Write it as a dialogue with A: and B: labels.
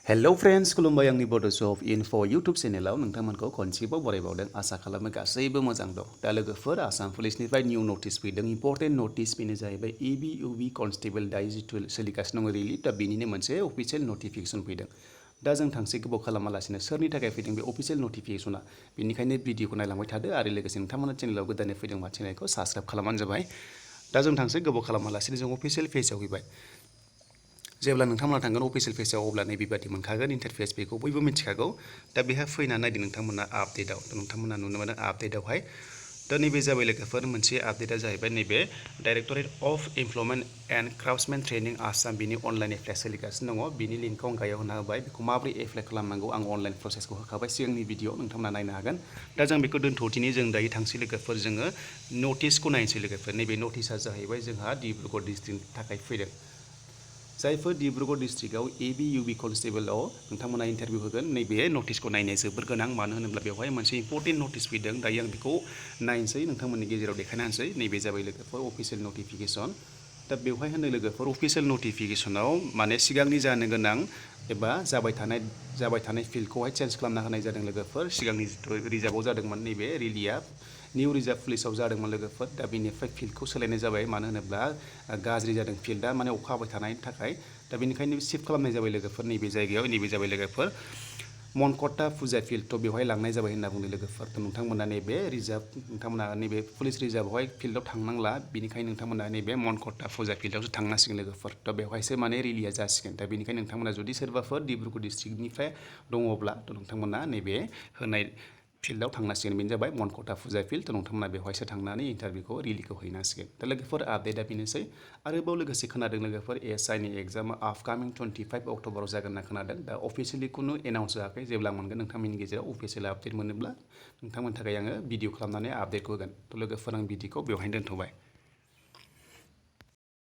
A: hello friends खुलुमबाय आंनि Bodos of info YouTube चेनेलाव नोंथांमोनखौ खनसेबाव बरायबावदों आसा खालामो गासैबो मोजां दं दा लोगोफोर आसाम पुलिसनिफ्राय निउ नटिस फैदों इम्पर्टेन्ट नटिस बेनो जाहैबाय एबि कनस्टेबल दायो जिथु सोलिगासिनो दङ रिलि दा बेनिनो मोनसे अफिसियेल नटिफिकेसन फैदों दा जों थांसै गोबाव खालामालासिनो सोरनि थाखाय फैदों बे अफिसियेल नटिफिकेसना बेनिखायनो भिडिअखौ नायलांबाय थादो आरो लोगोसे नोंथांमोना चेनेलाव गोदानै फैदोंबा चेनेलखौ साबस्क्राइब खालामबानो जाबाय दा जों थांसै गोबाव खालामालासिनो जों अफिसियेल पेजआव फैबाय जेब्ला नोंथांमोना थांगोन अफिसियेल पेजआव अब्ला नैबेबादि मोनखागोन इन्टारफेस बेखौ बयबो मिथिखागौ दा बेहा फैनानै नायदो नोंथांमोना आपडेटआव नोंथांमोना नुनो मोनो आपडेटआवहाय दा नैबे जाबाय लोगोफोर मोनसे आपडेटआ जाहैबाय नैबे directorate of employment and craftsmen training Assam बिनि अनलाइन एप्लाइ सोलिगासिनो दङ बिनि लिंकखौ आं गाहायाव होना होबाय बेखौ माबोरै एप्लाइ खालामनांगौ आं अनलाइन प्रसेसखौ होखाबाय सिगांनि भिडिअ नोंथांमोना नायनो हागोन दा जों बेखौ दोनथ'दिनि जों दायो थांसै लोगोफोर जोङो नटिसखौ नायनोसै लोगोफोर नैबे नटिसआ जाहैबाय जोंहा डिब्रुगड़ डिस्ट्रिक्टनि थाखाय फैदों जायफोर डिब्रुगड़ डिस्ट्रिक्टआव एबि कनस्टेबलआव नोंथांमोना इन्टारभिउ होगोन नैबे नटिसखौ नायनाया जोबोर गोनां मानो होनोब्ला बेवहाय मोनसे इम्पर्टेन्ट नटिस फैदों दायो आं बेखौ नायनोसै नोंथांमोननि गेजेराव देखायना होनोसै नैबे जाबाय लोगोफोर अफिसियेल नटिफिकेसन दा बेवहाय होनो लोगोफोर अफिसियेल नटिफिकेसनाव माने सिगांनि जानो गोनां एबा जाबाय थानाय फिल्डखौहाय चेन्ज खालामना होनाय जादों लोगोफोर सिगांनि जिथु रिजार्भआव जादोंमोन नैबे रिलिया निउ रिजार्भ पुलिसाव जादोंमोन लोगोफोर दा बेनिफ्राय फिल्डखौ सोलायनाय जाबाय मानो होनोब्ला गाज्रि जादों फिल्डआ माने अखा हाबाय थानायनि थाखाय दा बेनिखायनो शिफ्ट खालामनाय जाबाय लोगोफोर नैबे जायगायाव नैबे जाबाय लोगोफोर मनकटा फुजा फिल्ड थ' बेवहाय लांनाय जाबाय होनना बुंदों लोगोफोर थ' नोंथांमोना नैबे रिजार्भ नोंथांमोना नैबे पुलिस रिजार्भआवहाय फिल्डआव थांनांला बेनिखायनो नोंथांमोना नैबे मनकटा फुजा फिल्डआवसो थांनांसिगोन लोगोफोर थ' बेवहायसो माने रिलिया जासिगोन दा बेनिखायनो नोंथांमोना जुदि सोरबाफोर डिब्रुगड़ डिस्ट्रिक्टनिफ्राय दङब्ला थ' नोंथांमोना नैबे होनाय फिल्डआव थांनांसिगोन बेनो जाबाय मनकटा फुजा फिल्ड थ' नोंथांमोना बेवहायसो थांनानै इन्टारभिउखौ रिलिखौ हैनांसिगोन दा लोगोफोर आपडेटआ बेनोसै आरोबाव लोगोसे खोनादों लोगोफोर एएसआइनि एग्जामा आपकामिं 25 अक्ट'बराव जागोन होनना खोनादों दा अफिसियेलि खुनु एनाउन्स जायाखै जेब्ला मोनगोन नोंथांमोननि गेजेराव अफिसियेल आपडेट मोनोब्ला नोंथांमोननि थाखाय आङो भिडिअ खालामनानै आपडेटखौ होगोन थ' लोगोफोर आं भिडिअखौ बेवहायनो दोनथ'बाय